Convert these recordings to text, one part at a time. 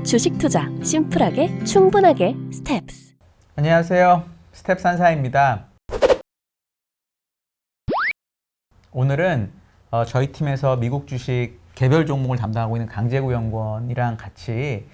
주식 투자 심플하게 충분하게 스텝스. 안녕하세요. 스텝 산사입니다. 오늘은 저희 팀에서 미국 주식 개별 종목을 담당하고 있는 강재구 연구원이랑 같이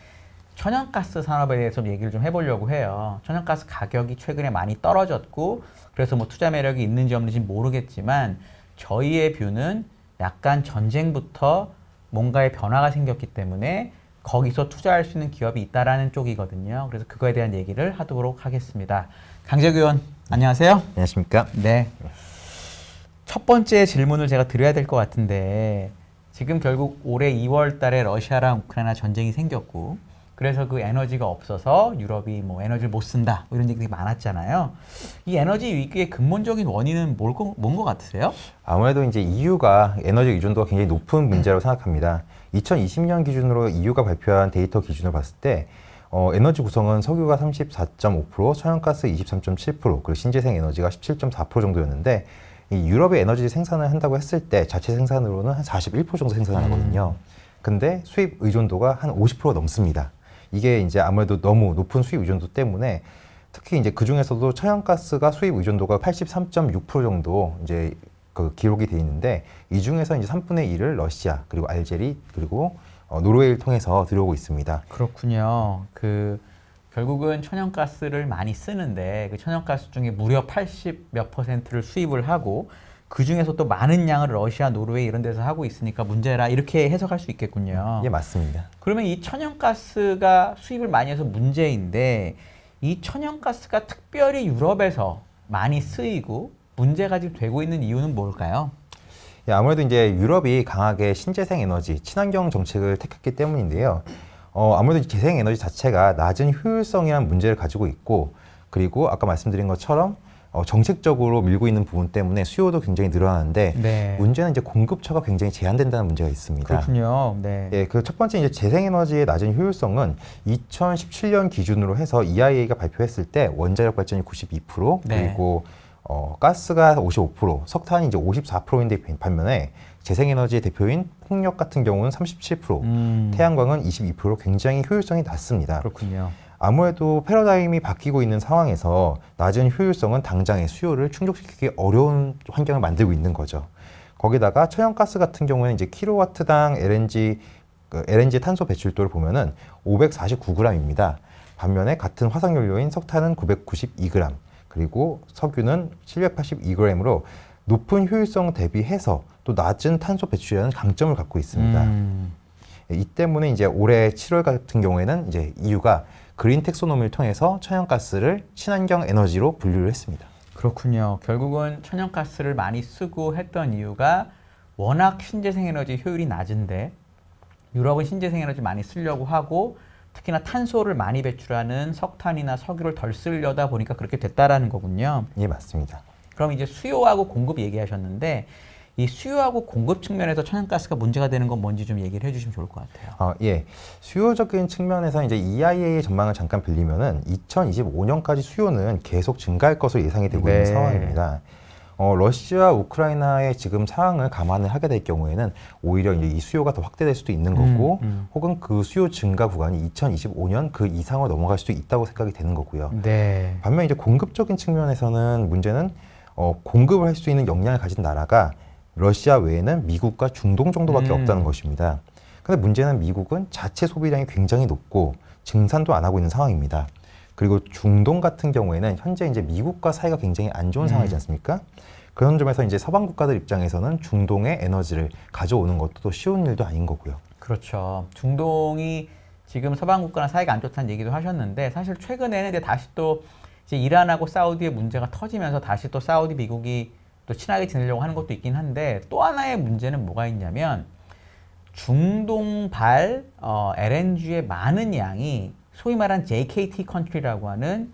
천연가스 산업에 대해서 좀 얘기를 좀 해보려고 해요. 천연가스 가격이 최근에 많이 떨어졌고 그래서 뭐 투자 매력이 있는지 없는지 모르겠지만 저희의 뷰는 약간 전쟁부터 뭔가의 변화가 생겼기 때문에 거기서 투자할 수 있는 기업이 있다라는 쪽이거든요. 그래서 그거에 대한 얘기를 하도록 하겠습니다. 강재구 의원 안녕하세요. 안녕하십니까? 네. 첫 번째 질문을 제가 드려야 될 것 같은데 지금 결국 올해 2월 달에 러시아랑 우크라이나 전쟁이 생겼고 그래서 그 에너지가 없어서 유럽이 뭐 에너지를 못 쓴다 뭐 이런 얘기들이 많았잖아요. 이 에너지 위기의 근본적인 원인은 뭔 것 같으세요? 아무래도 이제 EU가 에너지 의존도가 굉장히 높은 문제라고 생각합니다. 2020년 기준으로 EU가 발표한 데이터 기준으로 봤을 때 에너지 구성은 석유가 34.5%, 천연가스 23.7%, 그리고 신재생 에너지가 17.4% 정도였는데 이 유럽의 에너지 생산을 한다고 했을 때 자체 생산으로는 한 41% 정도 생산을 하거든요. 근데 수입 의존도가 한 50% 넘습니다. 이게 이제 아무래도 너무 높은 수입 의존도 때문에 특히 이제 그 중에서도 천연가스가 수입 의존도가 83.6% 정도 이제 그 기록이 돼 있는데 이 중에서 이제 3분의 1을 러시아 그리고 알제리 그리고 노르웨이를 통해서 들어오고 있습니다. 그렇군요. 결국은 천연가스를 많이 쓰는데 그 천연가스 중에 무려 80 몇 %를 수입을 하고 그 중에서 또 많은 양을 러시아, 노르웨이 이런 데서 하고 있으니까 문제라 이렇게 해석할 수 있겠군요. 예, 맞습니다. 그러면 이 천연가스가 수입을 많이 해서 문제인데 이 천연가스가 특별히 유럽에서 많이 쓰이고 문제가 지금 되고 있는 이유는 뭘까요? 예, 아무래도 이제 유럽이 강하게 신재생 에너지, 친환경 정책을 택했기 때문인데요. 아무래도 재생 에너지 자체가 낮은 효율성이라는 문제를 가지고 있고 그리고 아까 말씀드린 것처럼 정책적으로 밀고 있는 부분 때문에 수요도 굉장히 늘어나는데 네. 문제는 이제 공급처가 굉장히 제한된다는 문제가 있습니다. 그렇군요. 네. 예, 그 첫 번째 이제 재생에너지의 낮은 효율성은 2017년 기준으로 해서 EIA가 발표했을 때 원자력 발전이 92% 네. 그리고 가스가 55%, 석탄이 이제 54%인데 반면에 재생에너지의 대표인 풍력 같은 경우는 37%, 태양광은 22% 굉장히 효율성이 낮습니다. 그렇군요. 아무래도 패러다임이 바뀌고 있는 상황에서 낮은 효율성은 당장의 수요를 충족시키기 어려운 환경을 만들고 있는 거죠. 거기다가 천연가스 같은 경우는 이제 킬로와트당 LNG 탄소 배출도를 보면은 549g입니다. 반면에 같은 화석연료인 석탄은 992g, 그리고 석유는 782g으로 높은 효율성 대비해서 또 낮은 탄소 배출이라는 강점을 갖고 있습니다. 이 때문에 이제 올해 7월 같은 경우에는 이제 EU가 그린 텍소노미를 통해서 천연가스를 친환경 에너지로 분류를 했습니다. 그렇군요. 결국은 천연가스를 많이 쓰고 했던 이유가 워낙 신재생 에너지 효율이 낮은데 유럽은 신재생 에너지 많이 쓰려고 하고 특히나 탄소를 많이 배출하는 석탄이나 석유를 덜 쓰려다 보니까 그렇게 됐다라는 거군요. 예, 맞습니다. 그럼 이제 수요하고 공급 얘기하셨는데 이 수요하고 공급 측면에서 천연가스가 문제가 되는 건 뭔지 좀 얘기를 해주시면 좋을 것 같아요. 예. 수요적인 측면에서 이제 EIA의 전망을 잠깐 빌리면은 2025년까지 수요는 계속 증가할 것으로 예상이 되고 네. 있는 상황입니다. 러시아, 우크라이나의 지금 상황을 감안을 하게 될 경우에는 오히려 이제 이 수요가 더 확대될 수도 있는 거고, 혹은 그 수요 증가 구간이 2025년 그 이상으로 넘어갈 수도 있다고 생각이 되는 거고요. 네. 반면 이제 공급적인 측면에서는 문제는 공급을 할 수 있는 역량을 가진 나라가 러시아 외에는 미국과 중동 정도밖에 없다는 것입니다. 근데 문제는 미국은 자체 소비량이 굉장히 높고 증산도 안 하고 있는 상황입니다. 그리고 중동 같은 경우에는 현재 이제 미국과 사이가 굉장히 안 좋은 상황이지 않습니까? 그런 점에서 이제 서방 국가들 입장에서는 중동의 에너지를 가져오는 것도 또 쉬운 일도 아닌 거고요. 그렇죠. 중동이 지금 서방 국가나 사이가 안 좋다는 얘기도 하셨는데 사실 최근에는 이제 다시 또 이제 이란하고 사우디의 문제가 터지면서 다시 또 사우디, 미국이 또 친하게 지내려고 하는 것도 있긴 한데 또 하나의 문제는 뭐가 있냐면 중동발 LNG의 많은 양이 소위 말한 JKT 컨트리라고 하는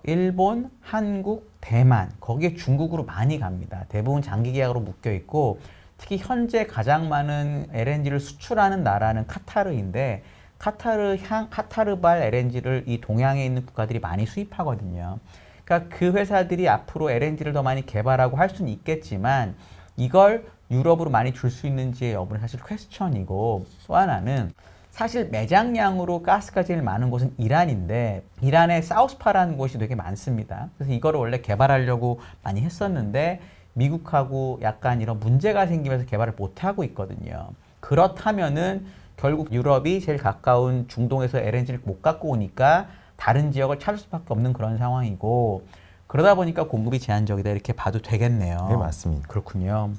일본, 한국, 대만 거기에 중국으로 많이 갑니다. 대부분 장기 계약으로 묶여 있고 특히 현재 가장 많은 LNG를 수출하는 나라는 카타르인데 카타르발 LNG를 이 동양에 있는 국가들이 많이 수입하거든요. 그러니까 그 회사들이 앞으로 LNG를 더 많이 개발하고 할 수는 있겠지만 이걸 유럽으로 많이 줄 수 있는지의 여부는 사실 퀘스천이고 또 하나는 사실 매장량으로 가스가 제일 많은 곳은 이란인데 이란의 사우스파라는 곳이 되게 많습니다. 그래서 이거를 원래 개발하려고 많이 했었는데 미국하고 약간 이런 문제가 생기면서 개발을 못 하고 있거든요. 그렇다면은 결국 유럽이 제일 가까운 중동에서 LNG를 못 갖고 오니까 다른 지역을 찾을 수밖에 없는 그런 상황이고 그러다 보니까 공급이 제한적이다 이렇게 봐도 되겠네요. 네, 맞습니다. 그렇군요.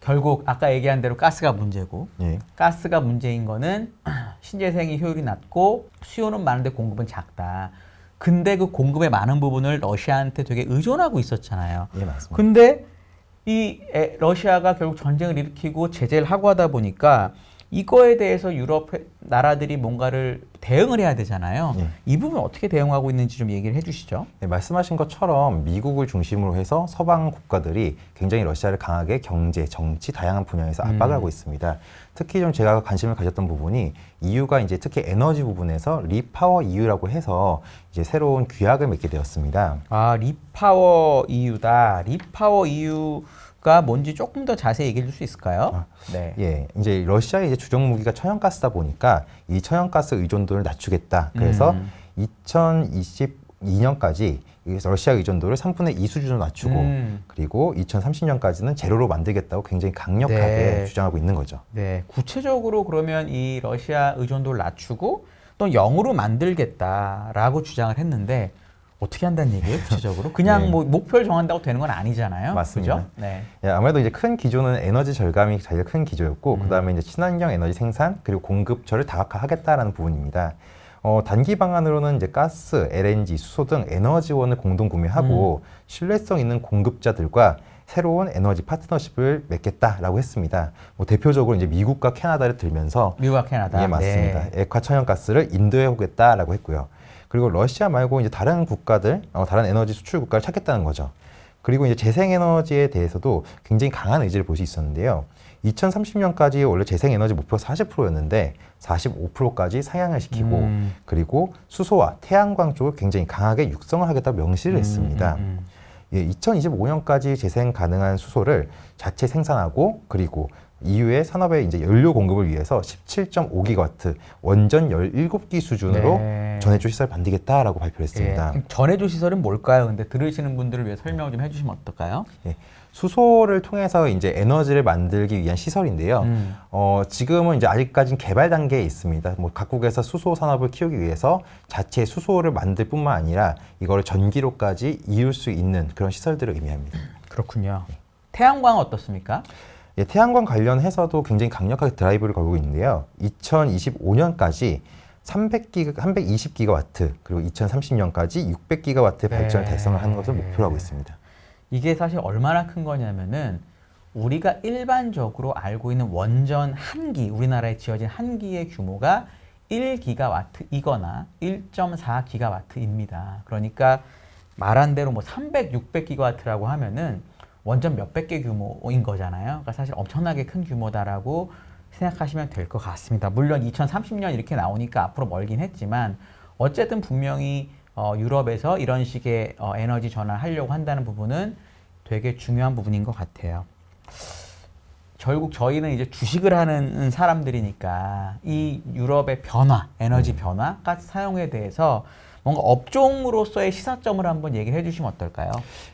결국 아까 얘기한 대로 가스가 문제고 예. 가스가 문제인 거는 신재생이 효율이 낮고 수요는 많은데 공급은 작다. 근데 그 공급의 많은 부분을 러시아한테 되게 의존하고 있었잖아요. 예, 맞습니다. 근데 러시아가 결국 전쟁을 일으키고 제재를 하고 하다 보니까 이거에 대해서 유럽 나라들이 뭔가를 대응을 해야 되잖아요. 예. 이 부분 어떻게 대응하고 있는지 좀 얘기를 해주시죠. 네, 말씀하신 것처럼 미국을 중심으로 해서 서방 국가들이 굉장히 러시아를 강하게 경제, 정치, 다양한 분야에서 압박을 하고 있습니다. 특히 좀 제가 관심을 가졌던 부분이 EU가 이제 특히 에너지 부분에서 리파워 EU라고 해서 이제 새로운 규약을 맺게 되었습니다. 아, 리파워 EU다. 리파워 EU가 뭔지 조금 더 자세히 얘기해 줄 수 있을까요? 네. 예, 이제 러시아의 이제 주력 무기가 천연가스다 보니까 이 천연가스 의존도를 낮추겠다. 그래서 2022년까지 러시아 의존도를 3분의 2 수준으로 낮추고 그리고 2030년까지는 제로로 만들겠다고 굉장히 강력하게 네. 주장하고 있는 거죠. 네. 구체적으로 그러면 이 러시아 의존도를 낮추고 또 0으로 만들겠다라고 주장을 했는데 어떻게 한다는 얘기예요, 구체적으로? 그냥 네. 뭐 목표를 정한다고 되는 건 아니잖아요. 맞습니다. 그죠? 네. 예, 아무래도 이제 큰 기조는 에너지 절감이 제일 큰 기조였고 그다음에 이제 친환경 에너지 생산 그리고 공급처를 다각화하겠다라는 부분입니다. 단기 방안으로는 이제 가스, LNG, 수소 등 에너지원을 공동 구매하고 신뢰성 있는 공급자들과 새로운 에너지 파트너십을 맺겠다라고 했습니다. 뭐 대표적으로 이제 미국과 캐나다를 들면서 미국과 캐나다. 예, 맞습니다. 네. 액화 천연가스를 인도해 오겠다라고 했고요. 그리고 러시아 말고 이제 다른 국가들, 다른 에너지 수출 국가를 찾겠다는 거죠. 그리고 이제 재생에너지에 대해서도 굉장히 강한 의지를 볼 수 있었는데요. 2030년까지 원래 재생에너지 목표가 40%였는데 45%까지 상향을 시키고 그리고 수소와 태양광 쪽을 굉장히 강하게 육성을 하겠다고 명시를 했습니다. 예, 2025년까지 재생 가능한 수소를 자체 생산하고 그리고 EU의 산업의 이제 연료 공급을 위해서 17.5기가와트 원전 17기 수준으로 네. 전해줄 시설을 만들겠다라고 발표를 했습니다. 예. 전해줄 시설은 뭘까요? 근데 들으시는 분들을 위해 설명 좀 해주시면 어떨까요? 예, 수소를 통해서 이제 에너지를 만들기 위한 시설인데요. 지금은 이제 아직까지는 개발 단계에 있습니다. 뭐 각국에서 수소 산업을 키우기 위해서 자체 수소를 만들 뿐만 아니라 이거를 전기로까지 이을 수 있는 그런 시설들을 의미합니다. 그렇군요. 태양광은 어떻습니까? 예, 태양광 관련해서도 굉장히 강력하게 드라이브를 걸고 있는데요. 2025년까지 320기가와트 그리고 2030년까지 600기가와트의 발전을 달성을 하는 것을 목표로 하고 있습니다. 이게 사실 얼마나 큰 거냐면은 우리가 일반적으로 알고 있는 원전 한 기, 우리나라에 지어진 한 기의 규모가 1기가와트이거나 1.4기가와트입니다. 그러니까 말한 대로 뭐 300, 600기가와트라고 하면은 원전 몇백 개 규모인 거잖아요. 그러니까 사실 엄청나게 큰 규모다라고 생각하시면 될 것 같습니다. 물론 2030년 이렇게 나오니까 앞으로 멀긴 했지만 어쨌든 분명히 유럽에서 이런 식의 에너지 전환을 하려고 한다는 부분은 되게 중요한 부분인 것 같아요. 결국 저희는 이제 주식을 하는 사람들이니까 이 유럽의 변화, 에너지 변화, 가스 사용에 대해서 뭔가 업종으로서의 시사점을 한번 얘기를 해주시면 어떨까요?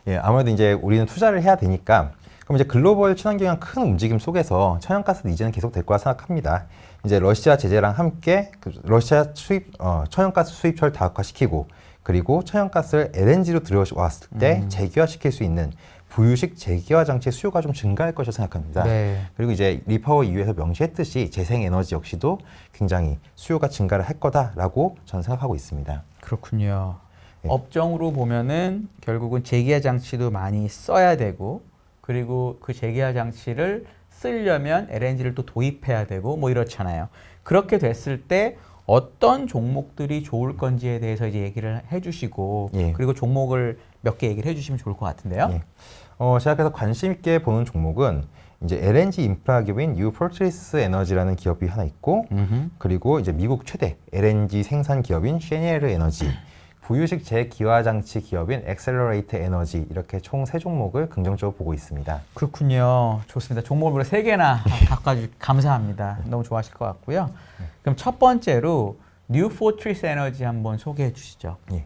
예, 아무래도 이제 우리는 투자를 해야 되니까 그럼 이제 글로벌 친환경의 큰 움직임 속에서 천연가스 니즈는 계속 될 거라 생각합니다. 이제 러시아 제재랑 함께 러시아 수입 천연가스 수입처를 다각화시키고 그리고 천연가스를 LNG로 들여왔을 때 재기화시킬 수 있는 부유식 재기화 장치의 수요가 좀 증가할 것이라고 생각합니다. 네. 그리고 이제 리파워 EU에서 명시했듯이 재생에너지 역시도 굉장히 수요가 증가를 할 거다라고 저는 생각하고 있습니다. 그렇군요. 네. 업종으로 보면은 결국은 재기화 장치도 많이 써야 되고 그리고 그 재기화 장치를 쓰려면 LNG를 또 도입해야 되고 뭐 이렇잖아요. 그렇게 됐을 때 어떤 종목들이 좋을 건지에 대해서 이제 얘기를 해주시고 예. 그리고 종목을 몇 개 얘기를 해주시면 좋을 것 같은데요. 예. 제가 그래서 관심 있게 보는 종목은 이제 LNG 인프라 기업인 뉴포트리스 에너지라는 기업이 하나 있고 그리고 이제 미국 최대 LNG 생산 기업인 쉐니에르 에너지 부유식 제기화장치 기업인 엑셀러레이트 에너지 이렇게 총 3종목을 긍정적으로 보고 있습니다. 그렇군요. 좋습니다. 종목을 3개나 바꿔주셔서 감사합니다. 너무 좋아하실 것 같고요. 그럼 첫 번째로 뉴포트리스 에너지 한번 소개해 주시죠. 예.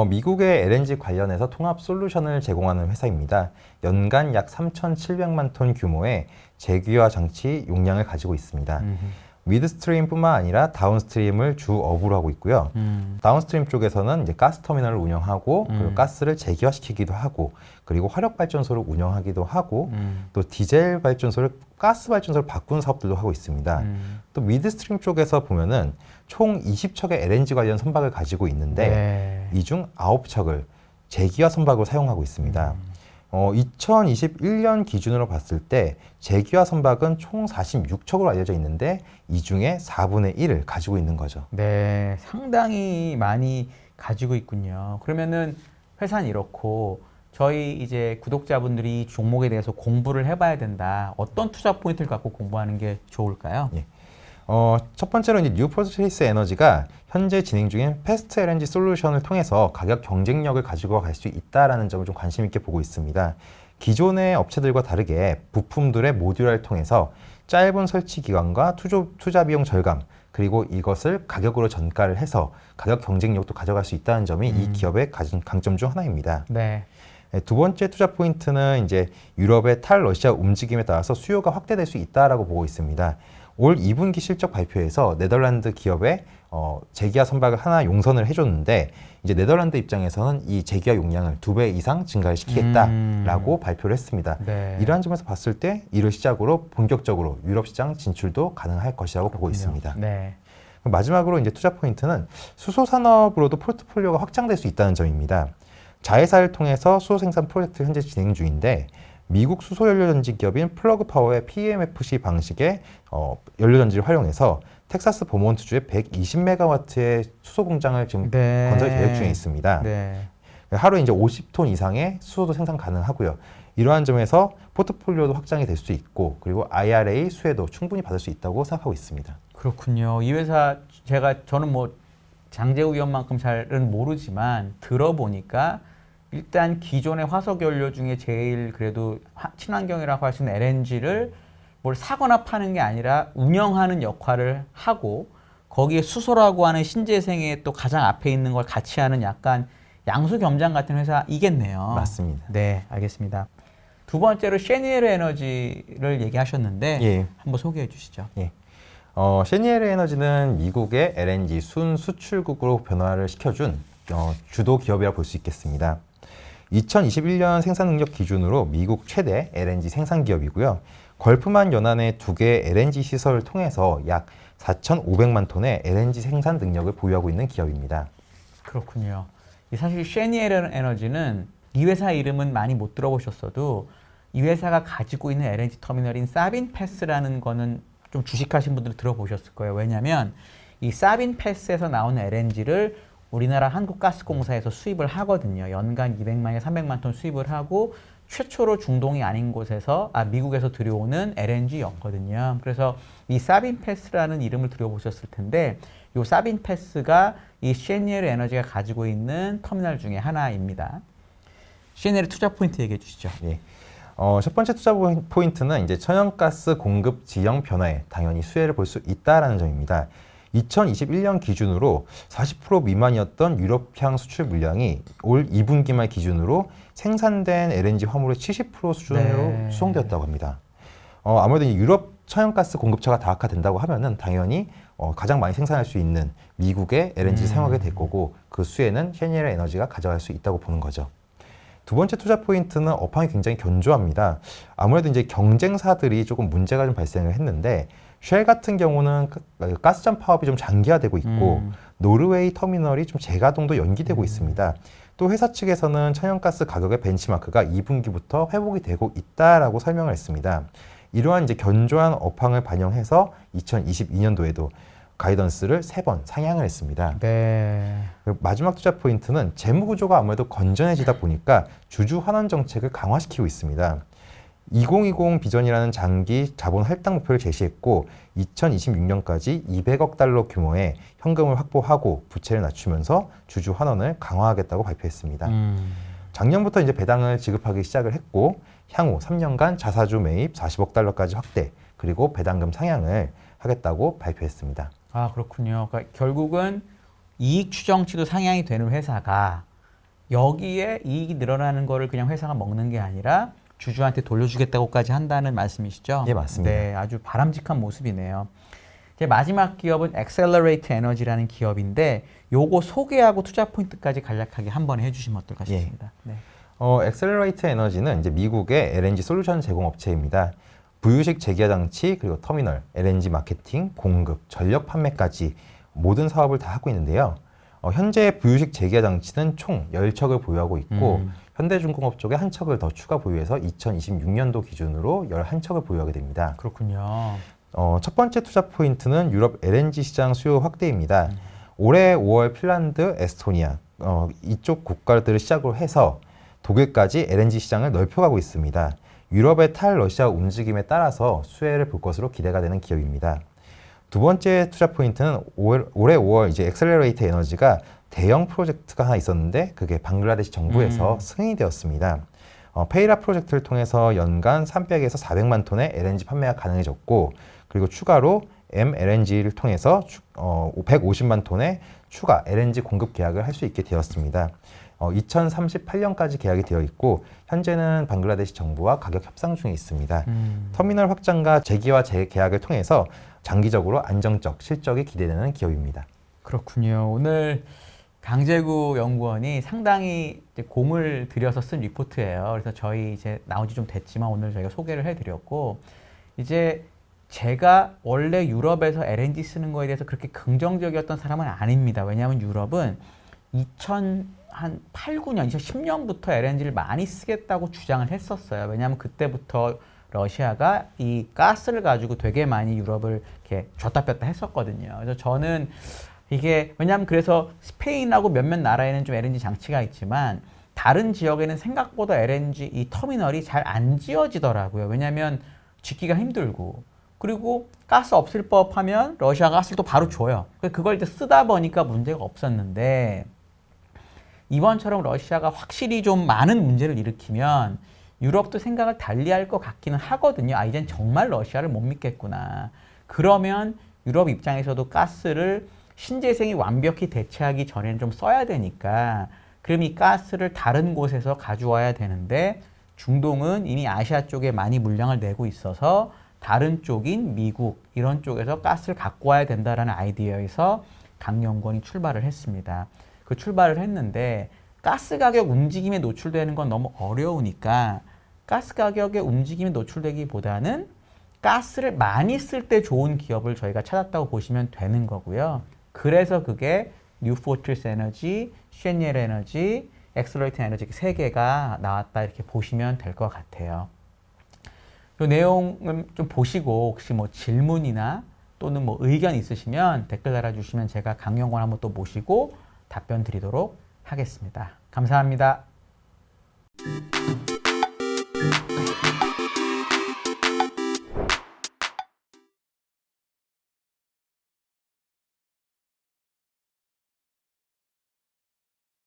미국의 LNG 관련해서 통합 솔루션을 제공하는 회사입니다. 연간 약 3,700만 톤 규모의 제기화 장치 용량을 가지고 있습니다. 미드스트림뿐만 아니라 다운스트림을 주 업으로 하고 있고요. 다운스트림 쪽에서는 이제 가스 터미널을 운영하고 그리고 가스를 제기화시키기도 하고 그리고 화력 발전소를 운영하기도 하고 또 디젤 발전소를 가스 발전소를 바꾸는 사업들도 하고 있습니다. 또 미드스트림 쪽에서 보면은 총 20척의 LNG 관련 선박을 가지고 있는데 이 중 9척을 제기화 선박으로 사용하고 있습니다. 2021년 기준으로 봤을 때 제기화 선박은 총 46척으로 알려져 있는데 이 중에 4분의 1을 가지고 있는 거죠. 네, 상당히 많이 가지고 있군요. 그러면은 회사는 이렇고 저희 이제 구독자분들이 이 종목에 대해서 공부를 해봐야 된다. 어떤 투자 포인트를 갖고 공부하는 게 좋을까요? 예. 첫 번째로 이제 뉴포트리스 에너지가 현재 진행 중인 패스트 LNG 솔루션을 통해서 가격 경쟁력을 가지고 갈 수 있다라는 점을 좀 관심 있게 보고 있습니다. 기존의 업체들과 다르게 부품들의 모듈화를 통해서 짧은 설치 기간과 투자 비용 절감 그리고 이것을 가격으로 전가를 해서 가격 경쟁력도 가져갈 수 있다는 점이 이 기업의 가진 강점 중 하나입니다. 네. 두 번째 투자 포인트는 이제 유럽의 탈러시아 움직임에 따라서 수요가 확대될 수 있다라고 보고 있습니다. 올 2분기 실적 발표에서 네덜란드 기업의 제기화 선박을 하나 용선을 해줬는데 이제 네덜란드 입장에서는 이 제기화 용량을 2배 이상 증가를 시키겠다라고 발표를 했습니다. 네. 이러한 점에서 봤을 때 이를 시작으로 본격적으로 유럽 시장 진출도 가능할 것이라고 보고 있습니다. 네. 마지막으로 이제 투자 포인트는 수소 산업으로도 포트폴리오가 확장될 수 있다는 점입니다. 자회사를 통해서 수소 생산 프로젝트 현재 진행 중인데 미국 수소 연료전지 기업인 플러그 파워의 PMFC 방식의 연료전지를 활용해서 텍사스 버몬트주에 120메가와트의 수소 공장을 지금 건설 계획 중에 있습니다. 네. 하루에 이제 50톤 이상의 수소도 생산 가능하고요. 이러한 점에서 포트폴리오도 확장이 될 수 있고 그리고 IRA 수혜도 충분히 받을 수 있다고 생각하고 있습니다. 그렇군요. 이 회사 저는 뭐 장재우 위원만큼 잘은 모르지만 들어보니까 일단 기존의 화석 연료 중에 제일 그래도 친환경이라고 할 수 있는 LNG를 뭘 사거나 파는 게 아니라 운영하는 역할을 하고 거기에 수소라고 하는 신재생의 또 가장 앞에 있는 걸 같이 하는 약간 양수겸장 같은 회사이겠네요. 맞습니다. 네, 알겠습니다. 두 번째로 셰니에르 에너지를 얘기하셨는데 예. 한번 소개해 주시죠. 예. 셰니에르 에너지는 미국의 LNG 순 수출국으로 변화를 시켜준 주도 기업이라 볼 수 있겠습니다. 2021년 생산 능력 기준으로 미국 최대 LNG 생산 기업이고요. 걸프만 연안의 2개의 LNG 시설을 통해서 약 4,500만 톤의 LNG 생산 능력을 보유하고 있는 기업입니다. 그렇군요. 사실 셰니에르 에너지는 이 회사 이름은 많이 못 들어보셨어도 이 회사가 가지고 있는 LNG 터미널인 사빈 패스라는 거는 좀 주식하신 분들 들어보셨을 거예요. 왜냐하면 이 사빈 패스에서 나오는 LNG를 우리나라 한국가스공사에서 수입을 하거든요. 연간 200만에 300만 톤 수입을 하고 최초로 중동이 아닌 곳에서 미국에서 들여오는 LNG였거든요. 그래서 이 사빈 패스라는 이름을 들어보셨을 텐데 이 사빈 패스가 이 셰니에르 에너지가 가지고 있는 터미널 중에 하나입니다. 셰니에르 투자 포인트 얘기해 주시죠. 예. 첫 번째 투자 포인트는 이제 천연가스 공급 지형 변화에 당연히 수혜를 볼 수 있다라는 점입니다. 2021년 기준으로 40% 미만이었던 유럽향 수출 물량이 올 2분기 말 기준으로 생산된 LNG 화물의 70% 수준으로 수송되었다고 합니다. 아무래도 유럽 천연가스 공급처가 다각화된다고 하면은 당연히 가장 많이 생산할 수 있는 미국의 LNG를 사용하게 될 거고 그 수혜는 셰니에르 에너지가 가져갈 수 있다고 보는 거죠. 두 번째 투자 포인트는 업황이 굉장히 견조합니다. 아무래도 이제 경쟁사들이 조금 문제가 좀 발생을 했는데 쉘 같은 경우는 가스전 파업이 좀 장기화되고 있고 노르웨이 터미널이 좀 재가동도 연기되고 있습니다. 또 회사 측에서는 천연가스 가격의 벤치마크가 2분기부터 회복이 되고 있다라고 설명을 했습니다. 이러한 이제 견조한 업황을 반영해서 2022년도에도 가이던스를 3번 상향을 했습니다. 네. 마지막 투자 포인트는 재무 구조가 아무래도 건전해지다 보니까 주주 환원 정책을 강화시키고 있습니다. 2020 비전이라는 장기 자본 할당 목표를 제시했고 2026년까지 200억 달러 규모의 현금을 확보하고 부채를 낮추면서 주주 환원을 강화하겠다고 발표했습니다. 작년부터 이제 배당을 지급하기 시작을 했고 향후 3년간 자사주 매입 40억 달러까지 확대, 그리고 배당금 상향을 하겠다고 발표했습니다. 아, 그렇군요. 그러니까 결국은 이익 추정치도 상향이 되는 회사가 여기에 이익이 늘어나는 거를 그냥 회사가 먹는 게 아니라 주주한테 돌려주겠다고까지 한다는 말씀이시죠? 예, 맞습니다. 네, 아주 바람직한 모습이네요. 이제 마지막 기업은 엑셀러레이트 에너지라는 기업인데 요거 소개하고 투자 포인트까지 간략하게 한번 해주시면 어떨까 싶습니다. 네. 엑셀러레이트 에너지는 이제 미국의 LNG 솔루션 제공 업체입니다. 부유식 재기화 장치, 그리고 터미널, LNG 마케팅, 공급, 전력 판매까지 모든 사업을 다 하고 있는데요. 현재 부유식 재기화 장치는 총 10척을 보유하고 있고 현대중공업 쪽에 한 척을 더 추가 보유해서 2026년도 기준으로 11척을 보유하게 됩니다. 그렇군요. 첫 번째 투자 포인트는 유럽 LNG 시장 수요 확대입니다. 올해 5월 핀란드, 에스토니아 이쪽 국가들을 시작으로 해서 독일까지 LNG 시장을 넓혀가고 있습니다. 유럽의 탈러시아 움직임에 따라서 수혜를 볼 것으로 기대가 되는 기업입니다. 두 번째 투자 포인트는 올해 5월 이제 엑셀러레이트 에너지가 대형 프로젝트가 하나 있었는데 그게 방글라데시 정부에서 승인이 되었습니다. 페이라 프로젝트를 통해서 연간 300에서 400만 톤의 LNG 판매가 가능해졌고, 그리고 추가로 MLNG를 통해서 150만 톤의 추가 LNG 공급 계약을 할 수 있게 되었습니다. 2038년까지 계약이 되어 있고 현재는 방글라데시 정부와 가격 협상 중에 있습니다. 터미널 확장과 재기화 재계약을 통해서 장기적으로 안정적 실적이 기대되는 기업입니다. 그렇군요. 오늘 강재구 연구원이 상당히 이제 공을 들여서 쓴 리포트예요. 그래서 저희 이제 나온 지 좀 됐지만 오늘 저희가 소개를 해드렸고, 이제 제가 원래 유럽에서 LNG 쓰는 거에 대해서 그렇게 긍정적이었던 사람은 아닙니다. 왜냐하면 유럽은 2008, 9년, 2010년부터 LNG를 많이 쓰겠다고 주장을 했었어요. 왜냐하면 그때부터 러시아가 이 가스를 가지고 되게 많이 유럽을 이렇게 줬다 뺐다 했었거든요. 그래서 저는 이게 왜냐하면 그래서 스페인하고 몇몇 나라에는 좀 LNG 장치가 있지만 다른 지역에는 생각보다 LNG 이 터미널이 잘 안 지어지더라고요. 왜냐하면 짓기가 힘들고, 그리고 가스 없을 법하면 러시아가 가스를 또 바로 줘요. 그걸 이제 쓰다 보니까 문제가 없었는데 이번처럼 러시아가 확실히 좀 많은 문제를 일으키면 유럽도 생각을 달리할 것 같기는 하거든요. 아, 이젠 정말 러시아를 못 믿겠구나. 그러면 유럽 입장에서도 가스를 신재생이 완벽히 대체하기 전에는 좀 써야 되니까, 그럼 이 가스를 다른 곳에서 가져와야 되는데 중동은 이미 아시아 쪽에 많이 물량을 내고 있어서 다른 쪽인 미국 이런 쪽에서 가스를 갖고 와야 된다라는 아이디어에서 강연구원이 출발을 했습니다. 그 출발을 했는데 가스 가격 움직임에 노출되는 건 너무 어려우니까 가스 가격의 움직임에 노출되기보다는 가스를 많이 쓸 때 좋은 기업을 저희가 찾았다고 보시면 되는 거고요. 그래서 그게 뉴포트리스 에너지, 쉔옐 에너지, 엑셀러레이트 에너지 세 개가 나왔다 이렇게 보시면 될 것 같아요. 이 내용을 좀 보시고 혹시 뭐 질문이나 또는 뭐 의견 있으시면 댓글 달아주시면 제가 강연관 한번 또 모시고 답변 드리도록 하겠습니다. 감사합니다.